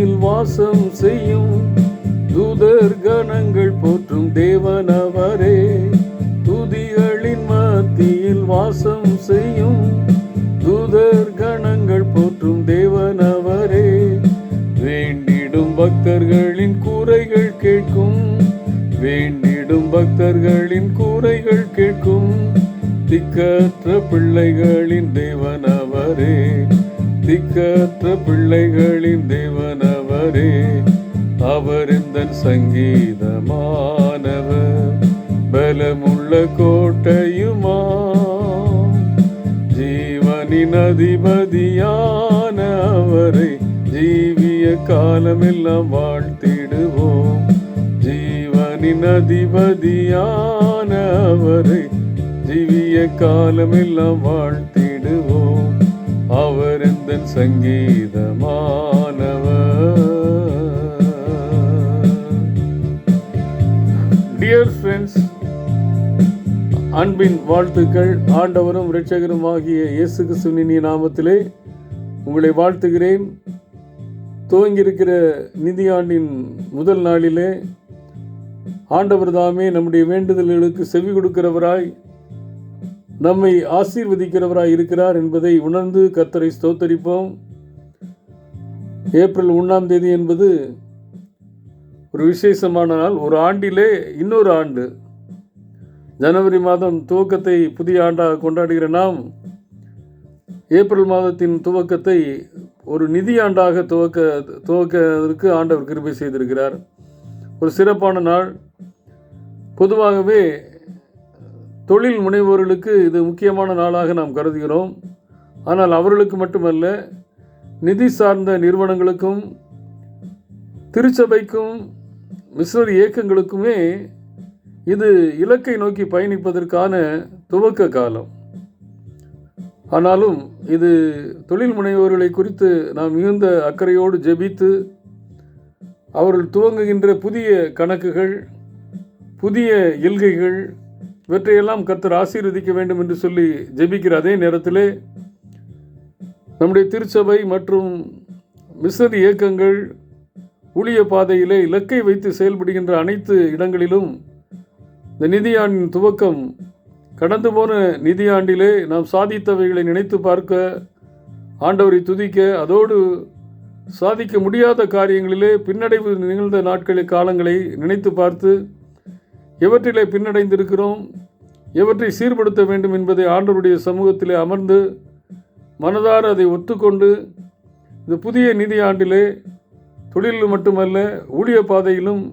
மத்தியில் வாசம் செய்யும் தூதர் கணங்கள் போற்றும் தேவனவரே. துதிகளின் மத்தியில் வாசம் செய்யும் தூதர் கணங்கள் போற்றும் தேவனவரே. வேண்டிடும் பக்தர்களின் கூரைகள் கேட்கும், வேண்டிடும் பக்தர்களின் கூரைகள் கேட்கும். திக்கற்ற பிள்ளைகளின் தேவனவரே, திக்கற்ற பிள்ளைகளின் தேவனவரே. அவர் எந்தன் சங்கீதமானவர், பலமுள்ள கோட்டையுமா, ஜீவனின் அதிபதியான அவரை ஜீவிய காலமெல்லாம் வாழ்த்திடுவோம். ஜீவனின் அதிபதியான அவரை ஜீவிய காலமெல்லாம் வாழ்த்திடுவோம். அவர் எந்தன் சங்கீதமானவர். டியர் ஃப்ரெண்ட்ஸ், அன்பின் வாழ்த்துக்கள். ஆண்டவரும் இரட்சகரும் ஆகிய இயேசு கிறிஸ்துவின் நாமத்திலே உங்களை வாழ்த்துகிறேன். துவங்கியிருக்கிற நிதியாண்டின் முதல் நாளிலே ஆண்டவர் தாமே நம்முடைய வேண்டுதல்களுக்கு செவி கொடுக்கிறவராய், நம்மை ஆசீர்வதிக்கிறவராய் இருக்கிறார் என்பதை உணர்ந்து கர்த்தரை ஸ்தோத்தரிப்போம். ஏப்ரல் 1 என்பது ஒரு விசேஷமான நாள். ஒரு ஆண்டிலே இன்னொரு ஆண்டு, ஜனவரி மாதம் துவக்கத்தை புதிய ஆண்டாக கொண்டாடுகிற நாம் ஏப்ரல் மாதத்தின் துவக்கத்தை ஒரு நிதியாண்டாக துவக்கதற்கு ஆண்டவர் கிருபை செய்திருக்கிறார். ஒரு சிறப்பான நாள். பொதுவாகவே தொழில் முனைவோர்களுக்கு இது முக்கியமான நாளாக நாம் கருதுகிறோம். ஆனால் அவர்களுக்கு மட்டுமல்ல, நிதி சார்ந்த நிறுவனங்களுக்கும் திருச்சபைக்கும் மிஷனரி இயக்கங்களுக்குமே இது இலக்கை நோக்கி பயணிப்பதற்கான துவக்க காலம். ஆனாலும் இது தொழில் முனைவோர்களை குறித்து நாம் மிகுந்த அக்கறையோடு ஜெபித்து அவர்கள் துவங்குகின்ற புதிய கணக்குகள், புதிய இல்கைகள், இவற்றையெல்லாம் கர்த்தர் ஆசீர்வதிக்க வேண்டும் என்று சொல்லி ஜெபிக்கிற அதே நேரத்திலே நம்முடைய திருச்சபை மற்றும் மிஷனரி இயக்கங்கள் ஊழிய பாதையிலே இலக்கை வைத்து செயல்படுகின்ற அனைத்து இடங்களிலும் இந்த நிதியாண்டின் துவக்கம், கடந்து போன நிதியாண்டிலே நாம் சாதித்தவைகளை நினைத்து பார்க்க, ஆண்டவரை துதிக்க, அதோடு சாதிக்க முடியாத காரியங்களிலே பின்னடைவு நிகழ்ந்த காலங்களை நினைத்து பார்த்து எவற்றிலே பின்னடைந்திருக்கிறோம், எவற்றை சீர்படுத்த வேண்டும் என்பதை ஆண்டவருடைய சமூகத்திலே அமர்ந்து மனதார அதை ஒத்துக்கொண்டு இந்த புதிய நிதி ஆண்டிலே தொழிலில் மட்டுமல்ல ஊழிய பாதையிலும்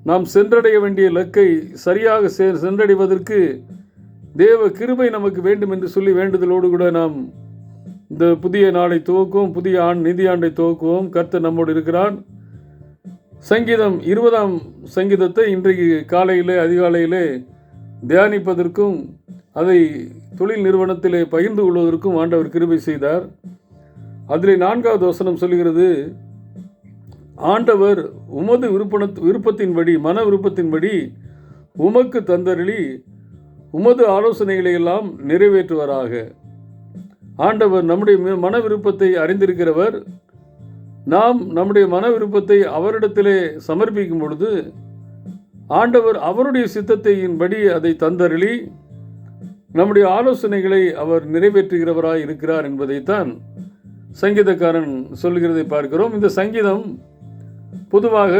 நாம் சென்றடைய வேண்டிய இலக்கை சரியாக சென்றடைவதற்கு தேவ கிருபை நமக்கு வேண்டும் என்று சொல்லி வேண்டுதலோடு கூட நாம் இந்த புதிய நாளை துவக்குவோம், புதிய நிதியாண்டை துவக்குவோம். கர்த்தர் நம்மோடு இருக்கிறார். சங்கீதம் 20 சங்கீதத்தை இன்றைக்கு அதிகாலையிலே தியானிப்பதற்கும் அதை தொழில் நிறுவனத்திலே பகிர்ந்து கொள்வதற்கும் ஆண்டவர் கிருபை செய்தார். அதில் 4வது வசனம் சொல்கிறது, ஆண்டவர் உமது விருப்பத்தின்படி, மன விருப்பத்தின்படி உமக்கு தந்தருளி உமது ஆலோசனைகளை எல்லாம் நிறைவேற்றுவராக. ஆண்டவர் நம்முடைய மன விருப்பத்தை அறிந்திருக்கிறவர். நாம் நம்முடைய மன விருப்பத்தை அவரிடத்திலே சமர்ப்பிக்கும் பொழுது ஆண்டவர் அவருடைய சித்தத்தின்படி அதை தந்தருளி நம்முடைய ஆலோசனைகளை அவர் நிறைவேற்றுகிறவராய் இருக்கிறார் என்பதைத்தான் சங்கீதக்காரன் சொல்கிறதை பார்க்கிறோம். இந்த சங்கீதம் பொதுவாக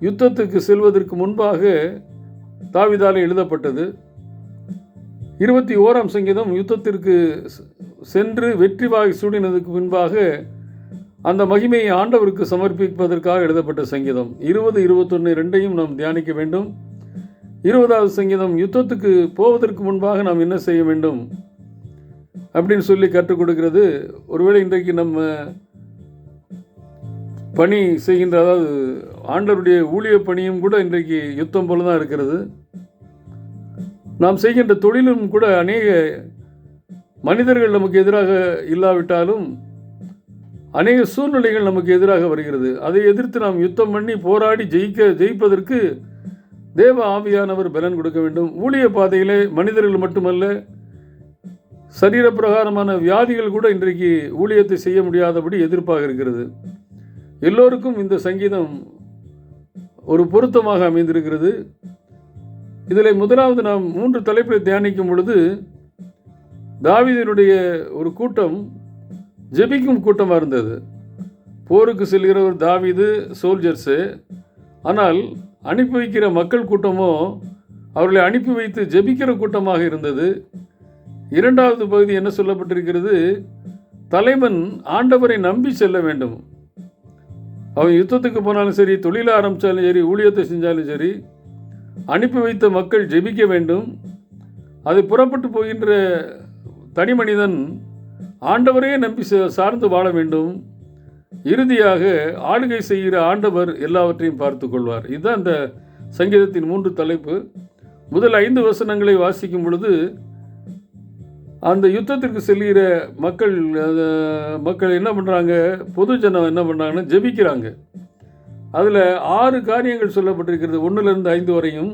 யுத்தத்துக்கு செல்வதற்கு முன்பாக தாவீதாலே எழுதப்பட்டது. 21 சங்கீதம் யுத்தத்திற்கு சென்று வெற்றி வாகை சூடினதுக்கு பின்பாக அந்த மகிமையை ஆண்டவருக்கு சமர்ப்பிப்பதற்காக எழுதப்பட்ட சங்கீதம். 20, 21 ரெண்டையும் நாம் தியானிக்க வேண்டும். 20வது சங்கீதம் யுத்தத்துக்கு போவதற்கு முன்பாக நாம் என்ன செய்ய வேண்டும் அப்படின்னு சொல்லி கற்றுக் கொடுக்கிறது. ஒருவேளை இன்றைக்கு நம்ம பணி செய்கின்ற, அதாவது ஆண்டவருடைய ஊழிய பணியும் கூட இன்றைக்கு யுத்தம் போல தான் இருக்கிறது. நாம் செய்கின்ற தொழிலும் கூட அநேக மனிதர்கள் நமக்கு எதிராக இல்லாவிட்டாலும் அநேக சூழ்நிலைகள் நமக்கு எதிராக வருகிறது. அதை எதிர்த்து நாம் யுத்தம் பண்ணி போராடி ஜெயிப்பதற்கு தேவ ஆவியானவர் பலன் கொடுக்க வேண்டும். ஊழிய பாதையிலே மனிதர்கள் மட்டுமல்ல, சரீர பிரகாரமான வியாதிகள் கூட இன்றைக்கு ஊழியத்தை செய்ய முடியாதபடி எதிர்ப்பாக இருக்கிறது. எல்லோருக்கும் இந்த சங்கீதம் ஒரு பொருத்தமாக அமைந்திருக்கிறது. இதில் முதலாவது நாம் 3 தலைப்பை தியானிக்கும் பொழுது, தாவீதினுடைய ஒரு கூட்டம் ஜெபிக்கும் கூட்டமாக இருந்தது. போருக்கு செல்கிற ஒரு தாவீது சோல்ஜர்ஸு, ஆனால் அனுப்பி வைக்கிற மக்கள் கூட்டமோ அவர்களை அனுப்பி வைத்து ஜெபிக்கிற கூட்டமாக இருந்தது. 2வது பகுதி என்ன சொல்லப்பட்டிருக்கிறது? தலைவன் ஆண்டவரை நம்பி செல்ல வேண்டும். அவன் யுத்தத்துக்கு போனாலும் சரி, தொழில ஆரம்பித்தாலும் சரி, ஊழியத்தை செஞ்சாலும் சரி, அனுப்பி வைத்த மக்கள் ஜெபிக்க வேண்டும். அது புறப்பட்டு போகின்ற தனி மனிதன் ஆண்டவரையே நம்பி சார்ந்து வாழ வேண்டும். இறுதியாக ஆளுகை செய்கிற ஆண்டவர் எல்லாவற்றையும் பார்த்து கொள்வார். இதுதான் இந்த சங்கீதத்தின் 3 தலைப்பு. முதல் 5 வசனங்களை வாசிக்கும் பொழுது, அந்த யுத்தத்திற்கு செல்கிற மக்கள் என்ன பண்ணுறாங்க, பொது ஜனம் என்ன பண்ணுறாங்கன்னா ஜெபிக்கிறாங்க. அதில் 6 காரியங்கள் சொல்லப்பட்டிருக்கிறது, 1லிருந்து 5 வரையும்.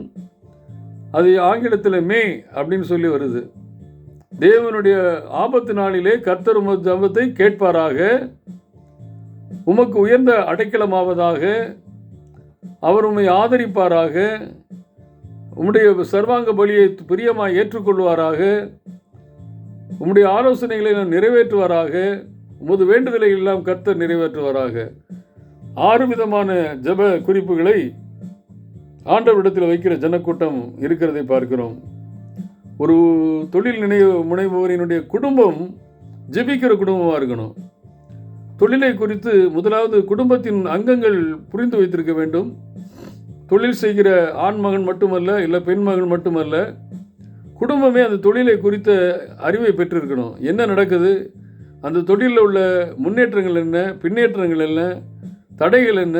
அது ஆங்கிலத்தில் மே அப்படின்னு சொல்லி வருது. தேவனுடைய ஆபத்து நாளிலே கர்த்தர் உமது ஜெபத்தை கேட்பாராக, உமக்கு உயர்ந்த அடைக்கலமாவதாக, அவர் உம்மை ஆதரிப்பாராக, உம்முடைய சர்வாங்க பலியை பிரியமாய் ஏற்றுக்கொள்வாராக, உம்முடைய ஆலோசனைகளை நிறைவேற்றுவாராக, உமது வேண்டுதலை எல்லாம் கர்த்தர் நிறைவேற்றுவாராக. 6 விதமான ஜெப குறிப்புகளை ஆண்டவரிடத்தில் வைக்கிற ஜனக்கூட்டம் இருக்கிறதை பார்க்கிறோம். ஒரு தொழில் முனைவோரினுடைய குடும்பம் ஜெபிக்கிற குடும்பமாக இருக்கணும். தொழிலை குறித்து முதலாவது குடும்பத்தின் அங்கங்கள் புரிந்து வைத்திருக்க வேண்டும். தொழில் செய்கிற ஆண் மகன் மட்டுமல்ல, இல்லை பெண் மகன் மட்டுமல்ல, குடும்பமே அந்த தொழிலை குறித்த அறிவை பெற்றிருக்கணும். என்ன நடக்குது, அந்த தொழிலில் உள்ள முன்னேற்றங்கள் என்ன, பின்னேற்றங்கள் என்ன, தடைகள் என்ன,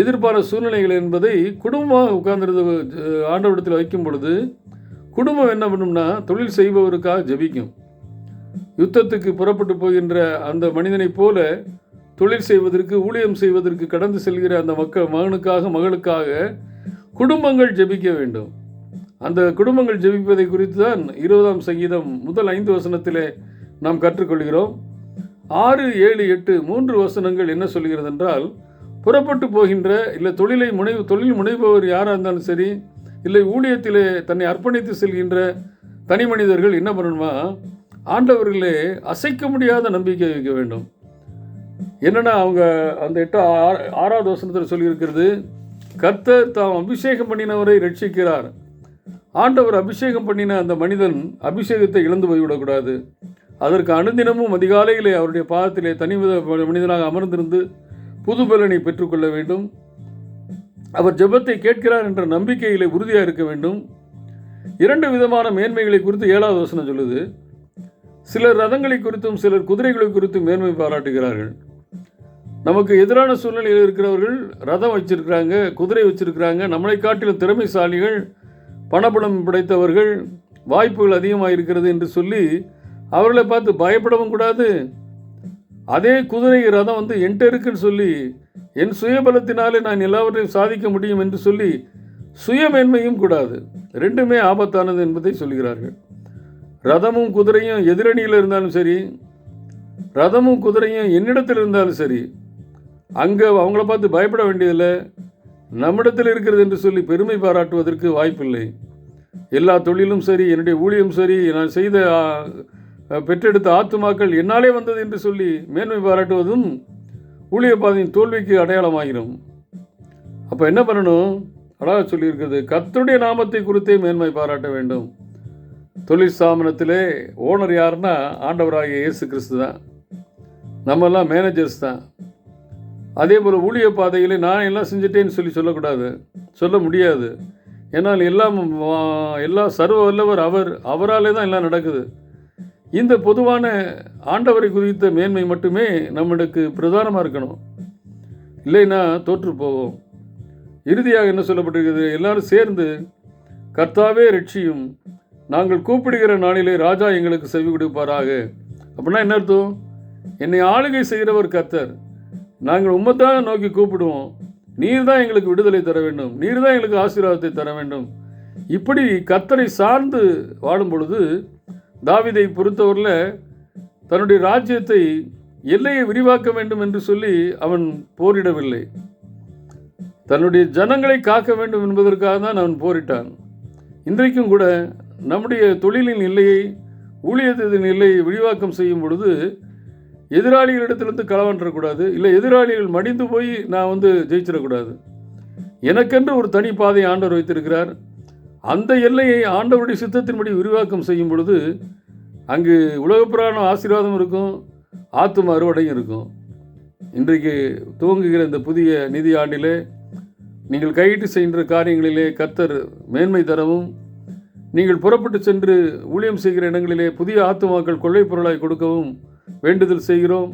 எதிர்பாராத சூழ்நிலைகள் என்பதை குடும்பமாக உட்கார்ந்துருந்து ஆண்டவரிடத்தில் வைக்கும் பொழுது, குடும்பம் என்ன பண்ணும்னா தொழில் செய்பவருக்காக ஜெபிக்கும். யுத்தத்துக்கு புறப்பட்டு போகின்ற அந்த மனிதனைப் போல தொழில் செய்வதற்கு, ஊழியம் செய்வதற்கு கடந்து செல்கிற அந்த மகனுக்காக, மகளுக்காக குடும்பங்கள் ஜெபிக்க வேண்டும். அந்த குடும்பங்கள் ஜெபிப்பதை குறித்து தான் 20ஆம் சங்கீதம் முதல் 5 வசனத்திலே நாம் கற்றுக்கொள்கிறோம். 6, 7, 8 3 வசனங்கள் என்ன சொல்கிறது என்றால், புறப்பட்டு போகின்ற இல்லை தொழில் முனைபவர் யாராக இருந்தாலும் சரி, இல்லை ஊழியத்திலே தன்னை அர்ப்பணித்து செல்கின்ற தனி மனிதர்கள் என்ன பண்ணணுமா, ஆண்டவர்களே அசைக்க முடியாத நம்பிக்கை வைக்க வேண்டும். என்னென்னா அவங்க அந்த 6வது வசனத்தில் சொல்லியிருக்கிறது, கர்த்தர் தாம் அபிஷேகம் பண்ணினவரை ரட்சிக்கிறார். ஆண்டவர் அபிஷேகம் பண்ணின அந்த மனிதன் அபிஷேகத்தை இழந்து போய்விடக்கூடாது. அதற்கு அனுதினமும் அதிகாலையிலே அவருடைய பாதத்திலே தனி மனிதனாக அமர்ந்திருந்து புது பலனை பெற்றுக்கொள்ள வேண்டும். அவர் ஜெபத்தை கேட்கிறார் என்ற நம்பிக்கையிலே உறுதியாக இருக்க வேண்டும். 2 விதமான மேன்மைகளை குறித்து 7வது வசனம் சொல்லுது. சிலர் ரதங்களை குறித்தும் சிலர் குதிரைகளை குறித்தும் மேன்மை பாராட்டுகிறார்கள். நமக்கு எதிரான சூழ்நிலையில் இருக்கிறவர்கள் ரதம் வச்சிருக்கிறாங்க, குதிரை வச்சிருக்கிறாங்க, நம்மளை காட்டிலும் திறமைசாலிகள், பணபலம் படைத்தவர்கள், வாய்ப்புகள் அதிகமாக இருக்கிறது என்று சொல்லி அவர்களை பார்த்து பயப்படவும் கூடாது. அதே குதிரை ரதம் என்கிட்ட இருக்குன்னு சொல்லி, என் சுயபலத்தினாலே நான் எல்லாவற்றையும் சாதிக்க முடியும் என்று சொல்லி சுயமேன்மையும் கூடாது. 2மே ஆபத்தானது என்பதை சொல்கிறார்கள். ரதமும் குதிரையும் எதிரணியில் இருந்தாலும் சரி, ரதமும் குதிரையும் என்னிடத்தில் இருந்தாலும் சரி, அங்கே அவங்கள பார்த்து பயப்பட வேண்டியதில்லை. நம்மிடத்தில் இருக்கிறது என்று சொல்லி பெருமை பாராட்டுவதற்கு வாய்ப்பில்லை. எல்லா தொழிலும் சரி, என்னுடைய ஊழியம் சரி, நான் செய்த பெற்றெடுத்த ஆத்துமாக்கள் என்னாலே வந்தது என்று சொல்லி மேன்மை பாராட்டுவதும் ஊழிய பாதையின் தோல்விக்கு அடையாளமாகிடும். அப்போ என்ன பண்ணணும், அழகாக சொல்லியிருக்கிறது, கர்த்தருடைய நாமத்தை குறித்தே மேன்மை பாராட்ட வேண்டும். தொழில் ஸ்தாபனத்திலே ஓனர் யாருன்னா ஆண்டவராகிய இயேசு கிறிஸ்து தான். நம்மெல்லாம் மேனேஜர்ஸ் தான். அதே போல் ஊழிய பாதைகளை நான் எல்லாம் செஞ்சிட்டேன்னு சொல்லக்கூடாது, சொல்ல முடியாது. ஏன்னால் எல்லாம் சர்வ வல்லவர் அவராலே தான் எல்லாம் நடக்குது. இந்த பொதுவான ஆண்டவரை குறித்த மேன்மை மட்டுமே நம்மளுக்கு பிரதானமாக இருக்கணும். இல்லைன்னா தோற்று போவோம். இறுதியாக என்ன சொல்லப்பட்டிருக்கிறது, எல்லாரும் சேர்ந்து கர்த்தாவே ரட்சியும், நாங்கள் கூப்பிடுகிற நாளிலே ராஜா எங்களுக்கு செவி கொடுப்பாராக. அப்படின்னா என்ன அர்த்தம், என்னை ஆளுகை செய்கிறவர் கர்த்தர், நாங்கள் உம்மைத்தான் நோக்கி கூப்பிடுவோம், நீர் தான் எங்களுக்கு விடுதலை தர வேண்டும், நீர் தான் எங்களுக்கு ஆசீர்வாதத்தை தர வேண்டும். இப்படி கர்த்தரை சார்ந்து வாழும் பொழுது தாவீதை பொறுத்தவரையில் தன்னுடைய ராஜ்யத்தை எல்லையை விரிவாக்க வேண்டும் என்று சொல்லி அவன் போரிடவில்லை. தன்னுடைய ஜனங்களை காக்க வேண்டும் என்பதற்காக தான் அவன் போரிட்டான். இன்றைக்கும் கூட நம்முடைய தொழிலின் எல்லையை, ஊழியத்தின் எல்லையை விரிவாக்கம் செய்யும் பொழுது எதிராளிகளிடத்திலிருந்து களவாண்டக்கூடாது, இல்லை எதிராளிகள் மடிந்து போய் நான் ஜெயிச்சிடக்கூடாது. எனக்கென்று ஒரு தனி பாதையை ஆண்டவர் வைத்திருக்கிறார். அந்த எல்லையை ஆண்டவருடைய சித்தத்தின்படி விரிவாக்கம் செய்யும் பொழுது அங்கு உலகப்பிரான ஆசீர்வாதம் இருக்கும், ஆத்தும அறுவடையும் இருக்கும். இன்றைக்கு துவங்குகிற இந்த புதிய நிதி ஆண்டிலே நீங்கள் கையிட்டு செய்கின்ற காரியங்களிலே கர்த்தர் மேன்மை தரவும், நீங்கள் புறப்பட்டு சென்று ஊழியம் செய்கிற இடங்களிலே புதிய ஆத்துமாக்கள் கொள்ளை பொருளாய் கொடுக்கவும் வேண்டுதல் செய்கிறோம்.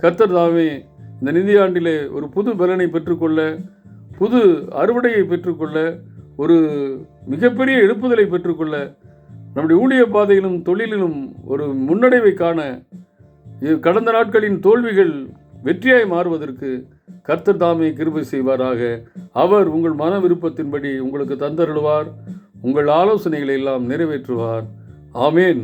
கர்த்தர் தாமே இந்த நிதி ஆண்டிலே ஒரு புது பலனை பெற்றுக்கொள்ள, புது அறுவடையை பெற்றுக்கொள்ள, ஒரு மிகப்பெரிய எழுப்புதலை பெற்றுக்கொள்ள, நம்முடைய ஊழிய பாதையிலும் தொழிலிலும் ஒரு முன்னடைவை காண, கடந்த நாட்களின் தோல்விகள் வெற்றியாய் மாறுவதற்கு கர்த்தர் தாமே கிருபை செய்வாராக. அவர் உங்கள் மன விருப்பத்தின்படி உங்களுக்கு தந்தருளுவார், உங்கள் ஆலோசனைகளை எல்லாம் நிறைவேற்றுவார். ஆமேன்.